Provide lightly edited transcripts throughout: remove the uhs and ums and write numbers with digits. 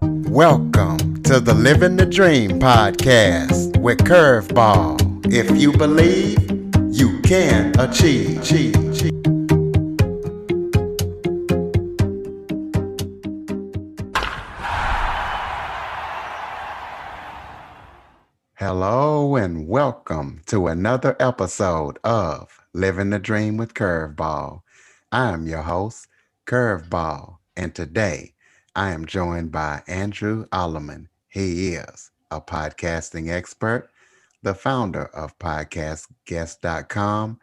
Welcome to the Living the Dream podcast with Curveball. If you believe, you can achieve. Hello and welcome to another episode of Living the Dream with Curveball. I am your host, Curveball, and today I am joined by Andrew Allemann. He is a podcasting expert, the founder of podcastguest.com,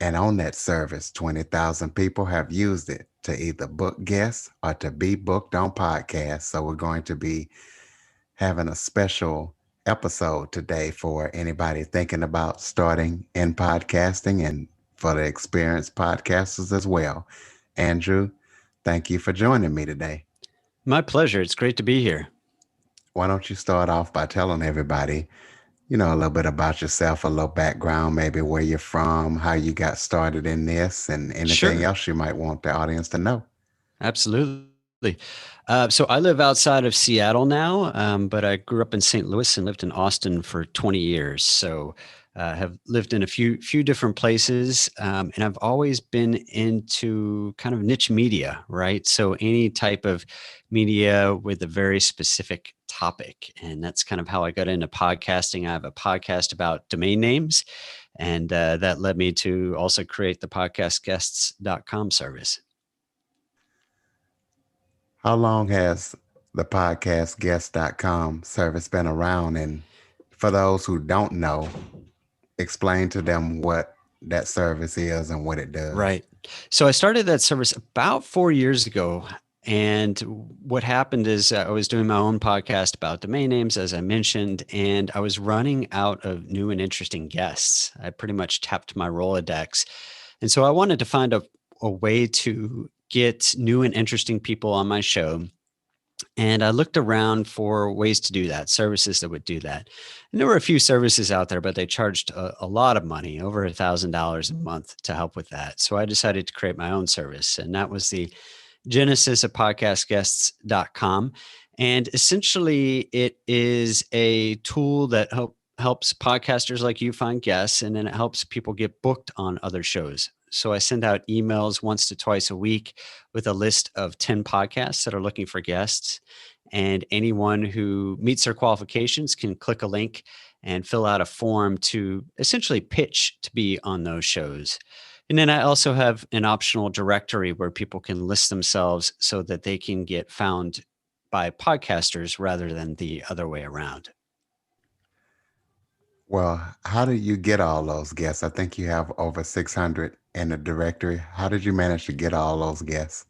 and on that service, 20,000 people have used it to either book guests or to be booked on podcasts. So we're going to be having a special episode today for anybody thinking about starting in podcasting and for the experienced podcasters as well. Andrew, thank you for joining me today. My pleasure. It's great to be here. Why don't you start off by telling everybody, a little bit about yourself, a little background, maybe where you're from, how you got started in this, and anything Sure. else you might want the audience to know. Absolutely. So I live outside of Seattle now, but I grew up in St. Louis and lived in Austin for 20 years. So have lived in a few different places, and I've always been into kind of niche media, right? So any type of media with a very specific topic, and that's kind of how I got into podcasting. I have a podcast about domain names, and that led me to also create the podcastguests.com service. How long has the podcastguest.com service been around? And for those who don't know, explain to them what that service is and what it does. Right. So I started that service about 4 years ago. And what happened is I was doing my own podcast about domain names, as I mentioned, and I was running out of new and interesting guests. I pretty much tapped my Rolodex. And so I wanted to find a way to get new and interesting people on my show. And I looked around for ways to do that, services that would do that. And there were a few services out there, but they charged a lot of money, over $1,000 a month to help with that. So I decided to create my own service. And that was the genesis of podcastguests.com. And essentially, it is a tool that helps podcasters like you find guests, and then it helps people get booked on other shows. So I send out emails once to twice a week with a list of 10 podcasts that are looking for guests. And anyone who meets their qualifications can click a link and fill out a form to essentially pitch to be on those shows. And then I also have an optional directory where people can list themselves so that they can get found by podcasters rather than the other way around. Well, how did you get all those guests? I think you have over 600 in the directory. How did you manage to get all those guests?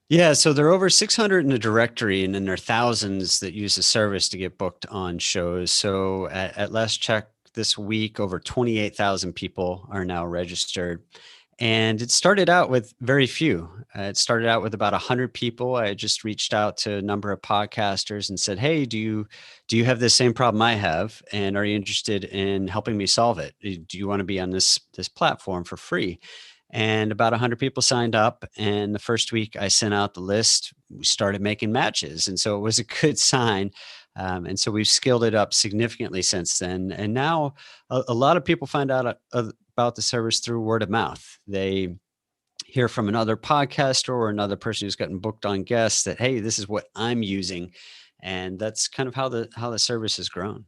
Yeah, so there are over 600 in the directory, and then there are thousands that use the service to get booked on shows. So at last check this week, over 28,000 people are now registered. And it started out with very few. It started out with about 100 people. I just reached out to a number of podcasters and said, "Hey, do you have the same problem I have? And are you interested in helping me solve it? Do you want to be on this platform for free?" And about 100 people signed up. And the first week I sent out the list, we started making matches. And so it was a good sign. And so we've scaled it up significantly since then. And now a lot of people find out about the service through word of mouth. They hear from another podcaster or another person who's gotten booked on guests that, hey, this is what I'm using. And that's kind of how the service has grown.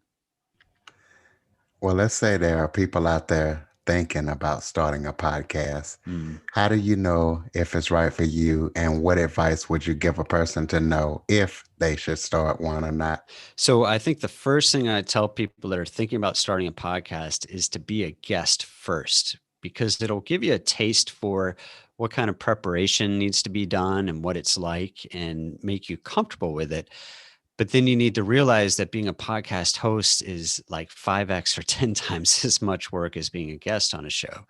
Well, let's say there are people out there thinking about starting a podcast. Mm. How do you know if it's right for you? And what advice would you give a person to know if they should start one or not? So I think the first thing I tell people that are thinking about starting a podcast is to be a guest first, because it'll give you a taste for what kind of preparation needs to be done and what it's like and make you comfortable with it. But then you need to realize that being a podcast host is like 5x or 10 times as much work as being a guest on a show.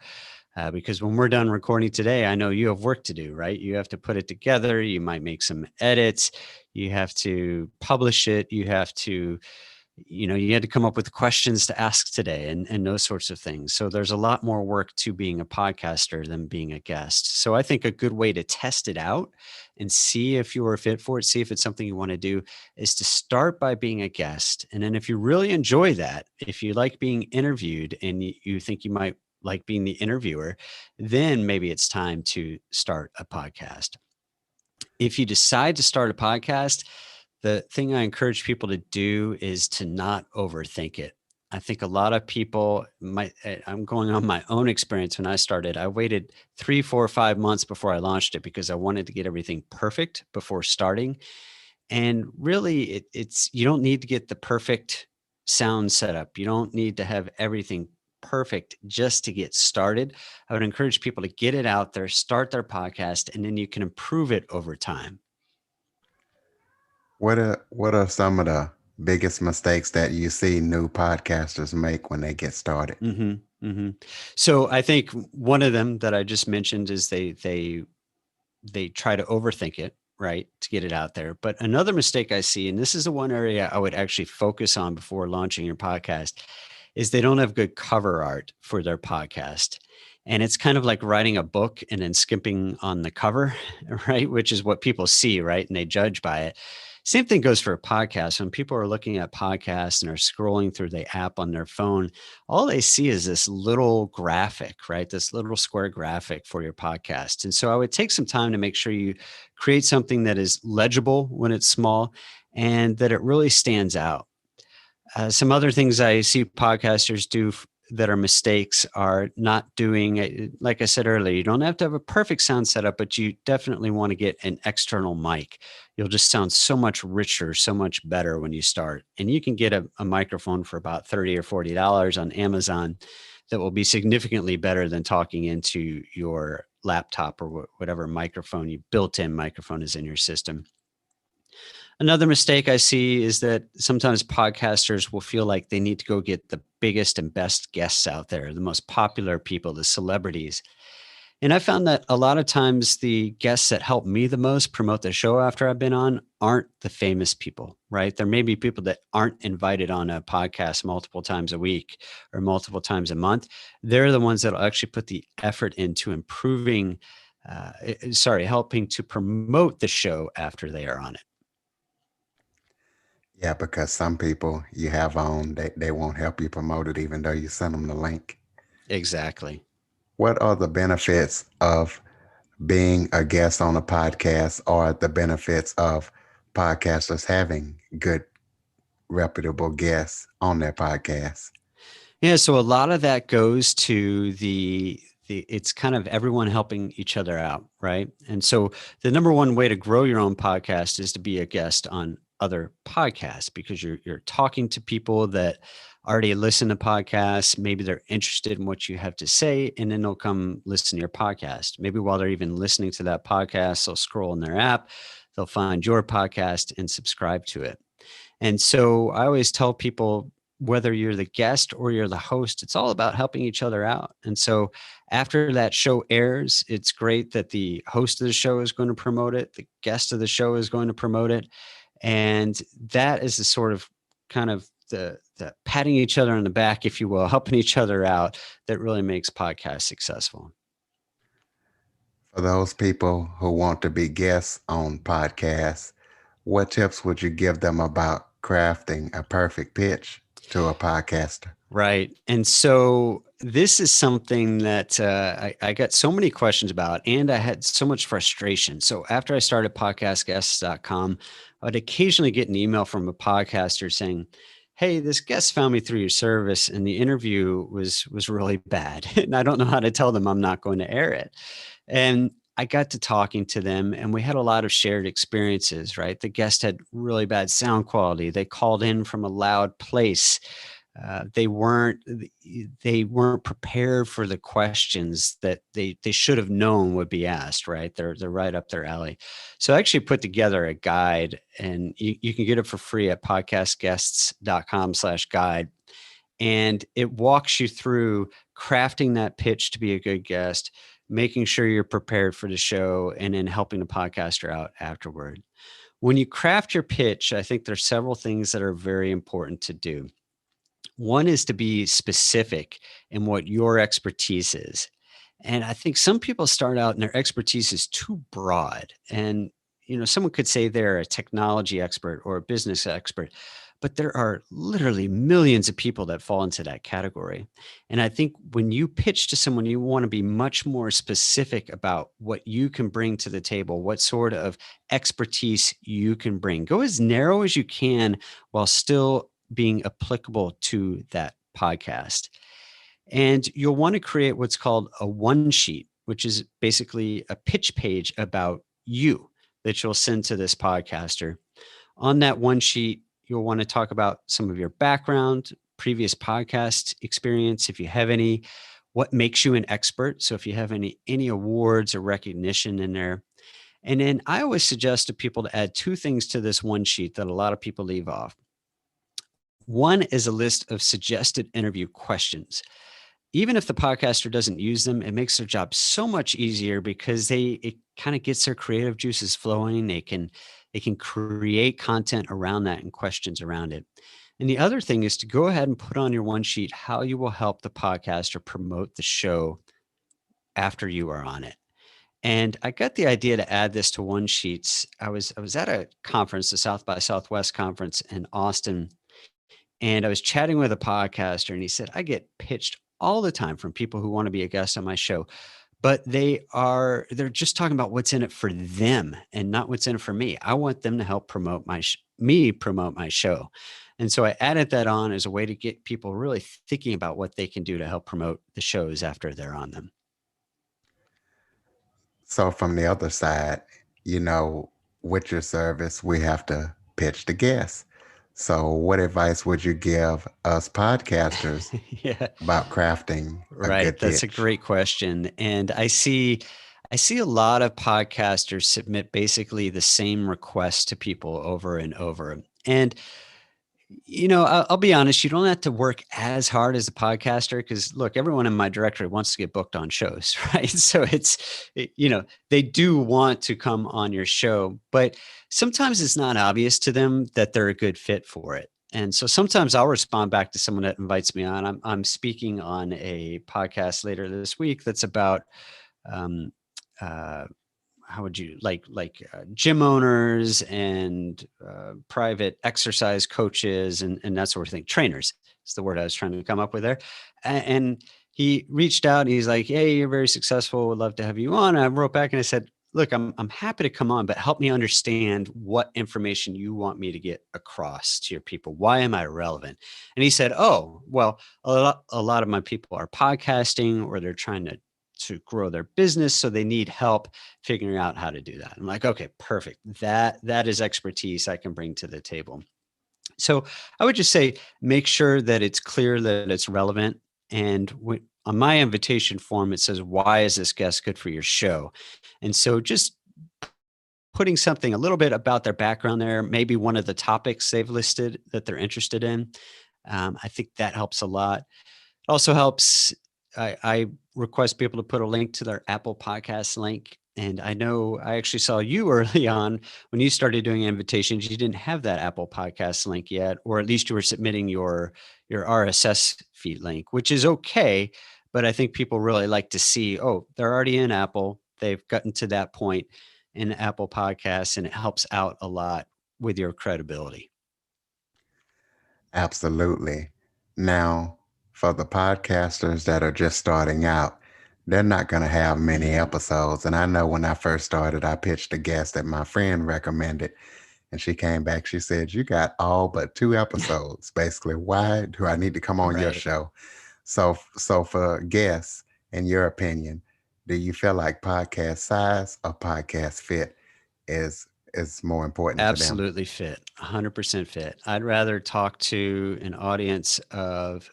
Because when we're done recording today, I know you have work to do, right? You have to put it together. You might make some edits. You have to publish it. You have to You had to come up with questions to ask today and those sorts of things. So there's a lot more work to being a podcaster than being a guest. So I think a good way to test it out and see if you are fit for it, see if it's something you want to do, is to start by being a guest. And then if you really enjoy that, if you like being interviewed and you think you might like being the interviewer, then maybe it's time to start a podcast. If you decide to start a podcast, the thing I encourage people to do is to not overthink it. I think a lot of people I'm going on my own experience. When I started, I waited 3, 4, 5 months before I launched it because I wanted to get everything perfect before starting. And really, it's you don't need to get the perfect sound setup. You don't need to have everything perfect just to get started. I would encourage people to get it out there, start their podcast, and then you can improve it over time. What are some of the biggest mistakes that you see new podcasters make when they get started? So I think one of them that I just mentioned is they try to overthink it, right, to get it out there. But another mistake I see, and this is the one area I would actually focus on before launching your podcast, is they don't have good cover art for their podcast. And it's kind of like writing a book and then skipping on the cover, right? Which is what people see, right? And they judge by it. Same thing goes for a podcast. When people are looking at podcasts and are scrolling through the app on their phone, all they see is this little graphic, right? This little square graphic for your podcast. And so I would take some time to make sure you create something that is legible when it's small and that it really stands out. Some other things I see podcasters do that are mistakes are not doing, like I said earlier, you don't have to have a perfect sound setup, but you definitely want to get an external mic. You'll just sound so much richer, so much better when you start. And you can get a microphone for about $30 or $40 on Amazon that will be significantly better than talking into your laptop or whatever microphone, you built-in microphone is in your system. Another mistake I see is that sometimes podcasters will feel like they need to go get the biggest and best guests out there, the most popular people, the celebrities. And I found that a lot of times the guests that help me the most promote the show after I've been on aren't the famous people, right? There may be people that aren't invited on a podcast multiple times a week or multiple times a month. They're the ones that will actually put the effort into improving, helping to promote the show after they are on it. Yeah, because some people you have on, they won't help you promote it even though you send them the link. Exactly. What are the benefits of being a guest on a podcast, or the benefits of podcasters having good, reputable guests on their podcast? Yeah, so a lot of that goes to the it's kind of everyone helping each other out, right? And so the number one way to grow your own podcast is to be a guest on other podcasts because you're talking to people that already listen to podcasts. Maybe they're interested in what you have to say, and then they'll come listen to your podcast. Maybe while they're even listening to that podcast, they'll scroll in their app, they'll find your podcast and subscribe to it. And so I always tell people, whether you're the guest or you're the host, it's all about helping each other out. And so after that show airs, it's great that the host of the show is going to promote it, the guest of the show is going to promote it. And that is the sort of kind of the patting each other on the back, if you will, helping each other out that really makes podcasts successful. For those people who want to be guests on podcasts, what tips would you give them about crafting a perfect pitch to a podcaster? Right. And so this is something that I got so many questions about, and I had so much frustration. So after I started podcastguests.com, I would occasionally get an email from a podcaster saying, "Hey, this guest found me through your service, and the interview was really bad, and I don't know how to tell them I'm not going to air it." And I got to talking to them, and we had a lot of shared experiences. Right, the guest had really bad sound quality. They called in from a loud place. They weren't prepared for the questions that they should have known would be asked. Right, they're right up their alley. So I actually put together a guide, and you can get it for free at podcastguests.com/guide, and it walks you through crafting that pitch to be a good guest, making sure you're prepared for the show, and then helping the podcaster out afterward. When you craft your pitch, I think there's several things that are very important to do. One is to be specific in what your expertise is. And I think some people start out and their expertise is too broad. And, someone could say they're a technology expert or a business expert, but there are literally millions of people that fall into that category. And I think when you pitch to someone, you want to be much more specific about what you can bring to the table, what sort of expertise you can bring. Go as narrow as you can while still being applicable to that podcast. And you'll want to create what's called a one sheet, which is basically a pitch page about you that you'll send to this podcaster. On that one sheet, you'll want to talk about some of your background, previous podcast experience, if you have any, what makes you an expert. So if you have any awards or recognition in there. And then I always suggest to people to add two things to this one sheet that a lot of people leave off. One is a list of suggested interview questions. Even if the podcaster doesn't use them, it makes their job so much easier because it kind of gets their creative juices flowing. They can create content around that and questions around it. And the other thing is to go ahead and put on your one sheet how you will help the podcaster promote the show after you are on it. And I got the idea to add this to one sheets. I was at a conference, the South by Southwest conference in Austin, and I was chatting with a podcaster, and he said, I get pitched all the time from people who want to be a guest on my show, but they're just talking about what's in it for them and not what's in it for me. I want them to help promote me promote my show. And so I added that on as a way to get people really thinking about what they can do to help promote the shows after they're on them. So from the other side, you know, with your service, we have to pitch the guests. So what advice would you give us podcasters Yeah. about crafting a Right. good That's a pitch? great question. And I see a lot of podcasters submit basically the same request to people over and over. And I'll be honest, you don't have to work as hard as a podcaster because look, everyone in my directory wants to get booked on shows, right? So they do want to come on your show, but sometimes it's not obvious to them that they're a good fit for it. And so sometimes I'll respond back to someone that invites me on. I'm speaking on a podcast later this week that's about um, uh, how would you gym owners and private exercise coaches and that sort of thing. Trainers is the word I was trying to come up with there. And he reached out and he's like, hey, you're very successful, would love to have you on. I wrote back and I said, look, I'm happy to come on, but help me understand what information you want me to get across to your people. Why am I relevant? And he said, oh, well, a lot of my people are podcasting or they're trying to grow their business, so they need help figuring out how to do that. I'm like, okay, perfect. That is expertise I can bring to the table. So I would just say, make sure that it's clear that it's relevant. And on my invitation form, it says, why is this guest good for your show? And so just putting something a little bit about their background there, maybe one of the topics they've listed that they're interested in. I think that helps a lot. It also helps. I request people to put a link to their Apple Podcast link. And I know I actually saw you early on when you started doing invitations. You didn't have that Apple Podcast link yet, or at least you were submitting your RSS feed link, which is okay. But I think people really like to see, oh, they're already in Apple. They've gotten to that point in Apple Podcasts, and it helps out a lot with your credibility. Absolutely. Now, for the podcasters that are just starting out, they're not going to have many episodes. And I know when I first started, I pitched a guest that my friend recommended. And she came back. She said, you got all but two episodes. Basically, why do I need to come on your Right. show? So for guests, in your opinion, do you feel like podcast size or podcast fit is more important to them? Absolutely fit, 100% fit. I'd rather talk to an audience of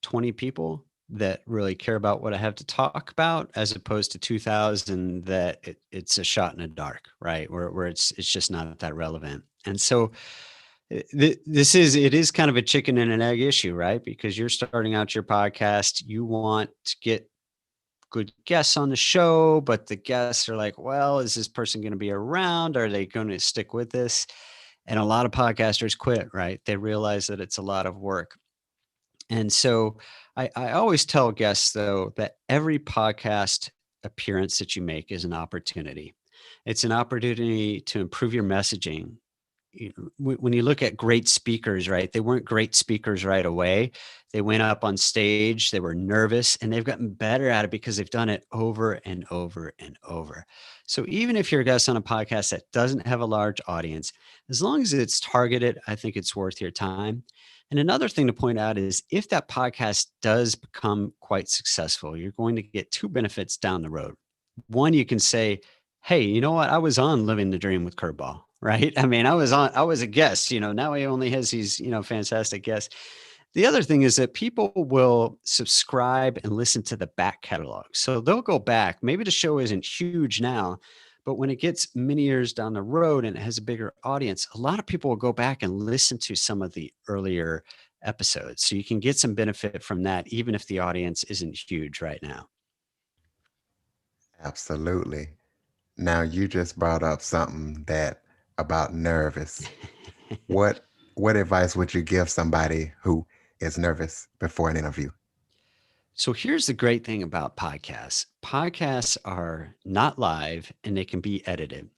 20 people that really care about what I have to talk about as opposed to 2,000 that it's a shot in the dark, right? Where it's just not that relevant. And so it is kind of a chicken and an egg issue, right? Because you're starting out your podcast, you want to get good guests on the show, but the guests are like, well, is this person going to be around? Are they going to stick with this? And a lot of podcasters quit, right? They realize that it's a lot of work. And so I always tell guests, though, that every podcast appearance that you make is an opportunity. It's an opportunity to improve your messaging. When you look at great speakers, right, they weren't great speakers right away. They went up on stage, they were nervous, and they've gotten better at it because they've done it over and over and over. So even if you're a guest on a podcast that doesn't have a large audience, as long as it's targeted, I think it's worth your time. And another thing to point out is if that podcast does become quite successful, you're going to get two benefits down the road. One, you can say, hey, you know what? I was on Living the Dream with Curveball, right? I mean, I was a guest, now he only has these, fantastic guests. The other thing is that people will subscribe and listen to the back catalog. So they'll go back. Maybe the show isn't huge now, but when it gets many years down the road and it has a bigger audience, a lot of people will go back and listen to some of the earlier episodes. So you can get some benefit from that, even if the audience isn't huge right now. Absolutely. Now you just brought up something that about nervous. What what advice would you give somebody who is nervous before an interview? So here's the great thing about podcasts. Podcasts are not live and they can be edited.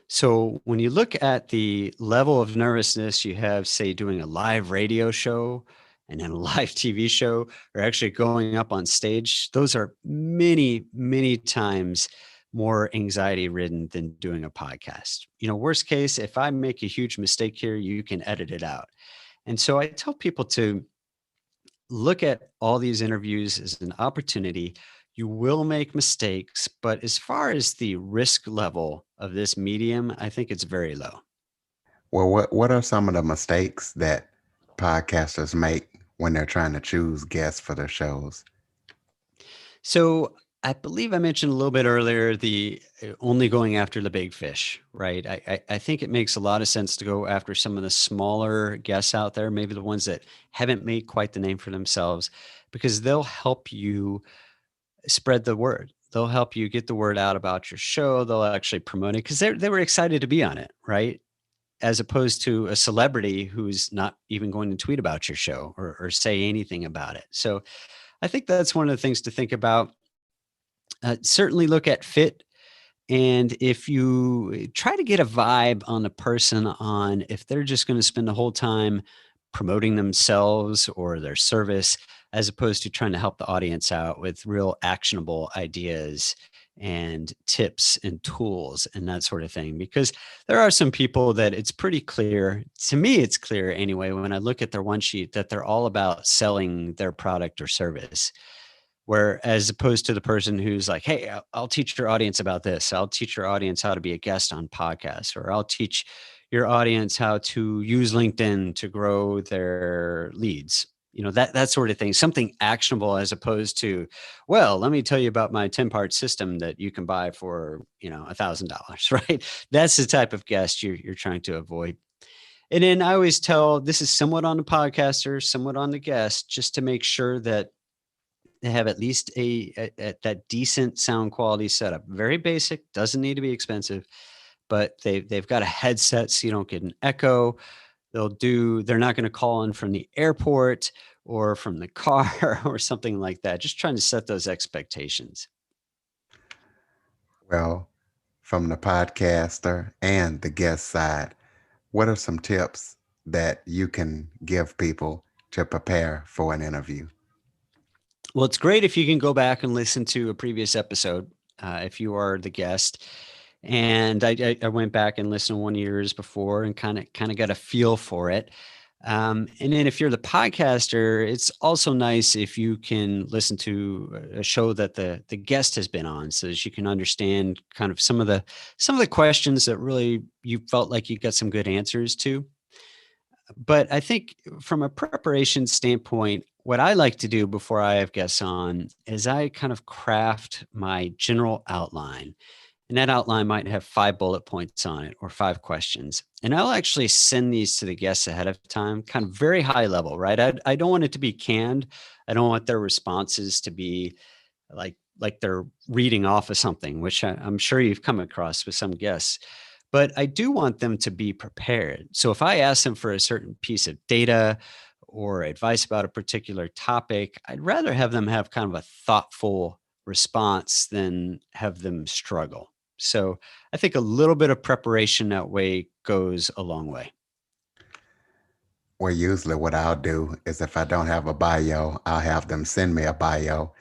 So when you look at the level of nervousness you have, say, doing a live radio show and then a live TV show, or actually going up on stage, those are many, many times more anxiety ridden than doing a podcast. Worst case, if I make a huge mistake here, you can edit it out. And so I tell people to look at all these interviews as an opportunity. You will make mistakes, but as far as the risk level of this medium, I think it's very low. Well, what are some of the mistakes that podcasters make when they're trying to choose guests for their shows? So I believe I mentioned a little bit earlier the only going after the big fish, right? I think it makes a lot of sense to go after some of the smaller guests out there, maybe the ones that haven't made quite the name for themselves, because they'll help you spread the word. They'll help you get the word out about your show. They'll actually promote it because they were excited to be on it, right? As opposed to a celebrity who's not even going to tweet about your show or say anything about it. So I think that's one of the things to think about. Certainly look at fit. And if you try to get a vibe on the person on if they're just going to spend the whole time promoting themselves or their service, as opposed to trying to help the audience out with real actionable ideas and tips and tools and that sort of thing. Because there are some people that it's pretty clear, to me, it's clear anyway, when I look at their one sheet, that they're all about selling their product or service. Where as opposed to the person who's like, hey, I'll teach your audience about this. I'll teach your audience how to be a guest on podcasts, or I'll teach your audience how to use LinkedIn to grow their leads. That sort of thing, something actionable, as opposed to, well, let me tell you about my 10-part system that you can buy for, $1,000, right? That's the type of guest you're trying to avoid. And then I always tell, this is somewhat on the podcaster, somewhat on the guest, just to make sure that they have at least that decent sound quality setup. Very basic, doesn't need to be expensive, but they've got a headset so you don't get an echo. They're not going to call in from the airport or from the car or something like that. Just trying to set those expectations. Well, from the podcaster and the guest side, what are some tips that you can give people to prepare for an interview? Well, it's great if you can go back and listen to a previous episode if you are the guest. And I went back and listened to one years before and kind of got a feel for it. And then if you're the podcaster, it's also nice if you can listen to a show that the guest has been on, so that you can understand kind of some of the questions that really you felt like you got some good answers to. But I think from a preparation standpoint, what I like to do before I have guests on is I kind of craft my general outline. And that outline might have 5 bullet points on it or 5 questions. And I'll actually send these to the guests ahead of time, kind of very high level, right? I don't want it to be canned. I don't want their responses to be like like they're reading off of something, which I'm sure you've come across with some guests. But I do want them to be prepared. So if I ask them for a certain piece of data or advice about a particular topic, I'd rather have them have kind of a thoughtful response than have them struggle. So I think a little bit of preparation that way goes a long way. Well, usually what I'll do is if I don't have a bio, I'll have them send me a bio.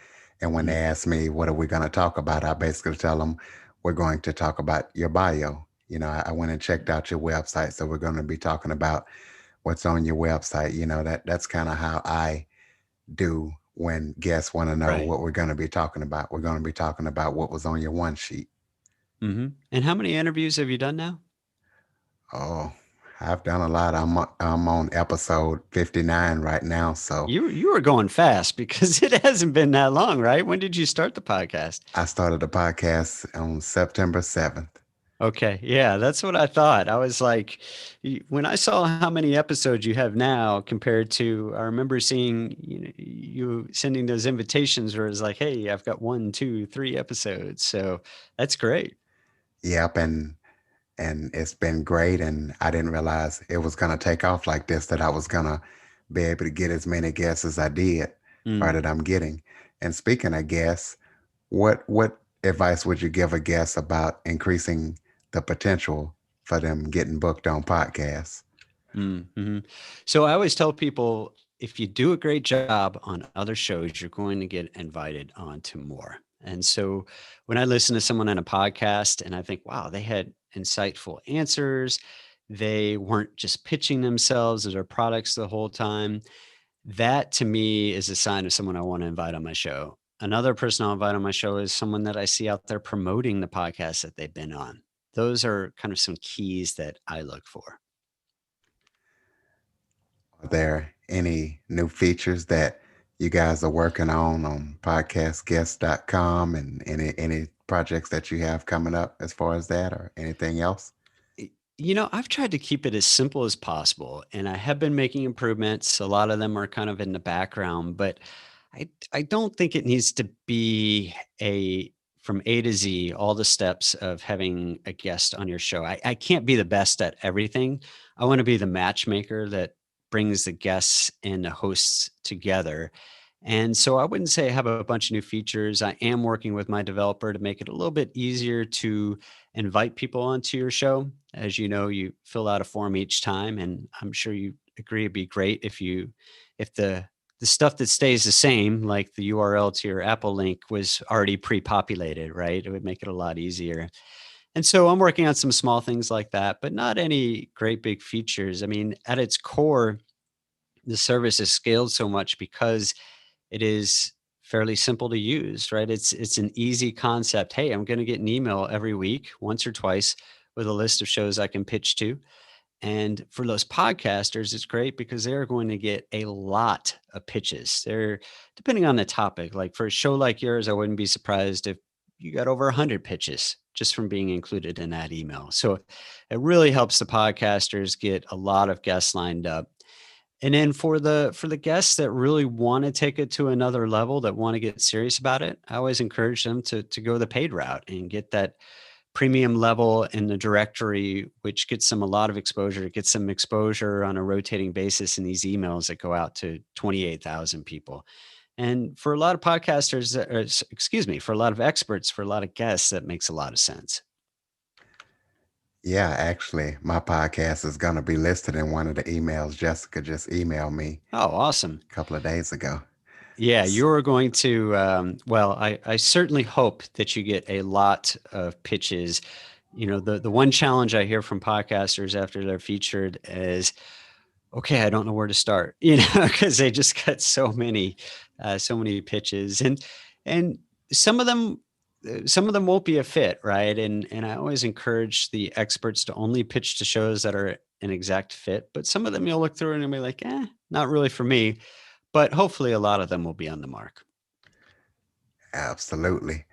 And when they Mm, ask me, what are we going to talk about? I basically tell them, we're going to talk about your bio. I went and checked out your website. So we're going to be talking about what's on your website. That's kind of how I do when guests want to know right. what we're going to be talking about. We're going to be talking about what was on your one sheet. And how many interviews have you done now? Oh, I've done a lot. I'm on episode 59 right now. So You were going fast because it hasn't been that long, right? When did you start the podcast? I started the podcast on September 7th. Okay, yeah, that's what I thought. I was like, when I saw how many episodes you have now compared to, I remember seeing you sending those invitations where it's like, hey, I've got 1, 2, 3 episodes. So that's great. Yep, and it's been great. And I didn't realize it was gonna take off like this, that I was gonna be able to get as many guests as I did, or Mm. that I'm getting. And speaking of guests, what advice would you give a guest about increasing the potential for them getting booked on podcasts? Mm-hmm. So I always tell people if you do a great job on other shows, you're going to get invited on to more. And so when I listen to someone on a podcast and I think, wow, they had insightful answers, they weren't just pitching themselves as their products the whole time. That to me is a sign of someone I want to invite on my show. Another person I'll invite on my show is someone that I see out there promoting the podcast that they've been on. Those are kind of some keys that I look for. Are there any new features that you guys are working on podcastguest.com, and any projects that you have coming up as far as that or anything else? I've tried to keep it as simple as possible, and I have been making improvements. A lot of them are kind of in the background, but I don't think it needs to be a from A to Z, all the steps of having a guest on your show. I can't be the best at everything. I want to be the matchmaker that brings the guests and the hosts together. And so I wouldn't say I have a bunch of new features. I am working with my developer to make it a little bit easier to invite people onto your show. As you know, you fill out a form each time, and I'm sure you agree it'd be great if the stuff that stays the same, like the URL to your Apple link, was already pre-populated, right? It would make it a lot easier. And so I'm working on some small things like that, but not any great big features. I mean, at its core, the service is scaled so much because it is fairly simple to use, right? It's an easy concept. Hey, I'm going to get an email every week, once or twice, with a list of shows I can pitch to. And for those podcasters, it's great because they're going to get a lot of pitches. They're depending on the topic. Like for a show like yours, I wouldn't be surprised if you got over 100 pitches just from being included in that email. So it really helps the podcasters get a lot of guests lined up. And then for the guests that really want to take it to another level, that want to get serious about it, I always encourage them to go the paid route and get that premium level in the directory, which gets them a lot of exposure. It gets them exposure on a rotating basis in these emails that go out to 28,000 people. And for a lot of podcasters, excuse me, for a lot of experts, for a lot of guests, that makes a lot of sense. Yeah, actually, my podcast is going to be listed in one of the emails Jessica just emailed me Oh, awesome. a couple of days ago. Yeah, S- you're going to, well, I certainly hope that you get a lot of pitches. The one challenge I hear from podcasters after they're featured is, okay, I don't know where to start, because they just got so many pitches, and some of them, some of them won't be a fit, right? And I always encourage the experts to only pitch to shows that are an exact fit, but some of them you'll look through and you'll be like, not really for me. But hopefully, a lot of them will be on the mark. Absolutely.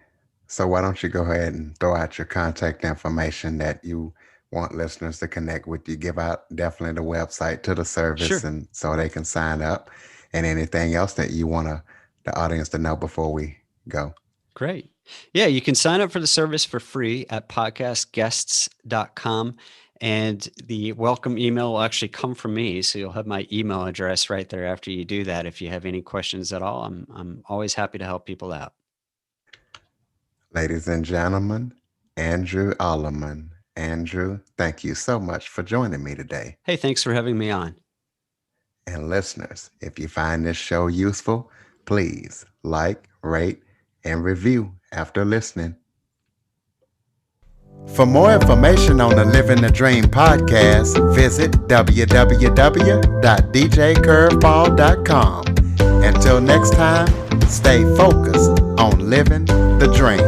So why don't you go ahead and throw out your contact information that you want listeners to connect with you? Give out definitely the website to the service, Sure. and so they can sign up, and anything else that you want the audience to know before we go. Great. Yeah, you can sign up for the service for free at podcastguests.com. And the welcome email will actually come from me. So you'll have my email address right there after you do that. If you have any questions at all, I'm always happy to help people out. Ladies and gentlemen, Andrew Allemann. Andrew, thank you so much for joining me today. Hey, thanks for having me on. And listeners, if you find this show useful, please like, rate, and review after listening. For more information on the Living the Dream podcast, visit www.djcurveball.com. Until next time, stay focused on living the dream.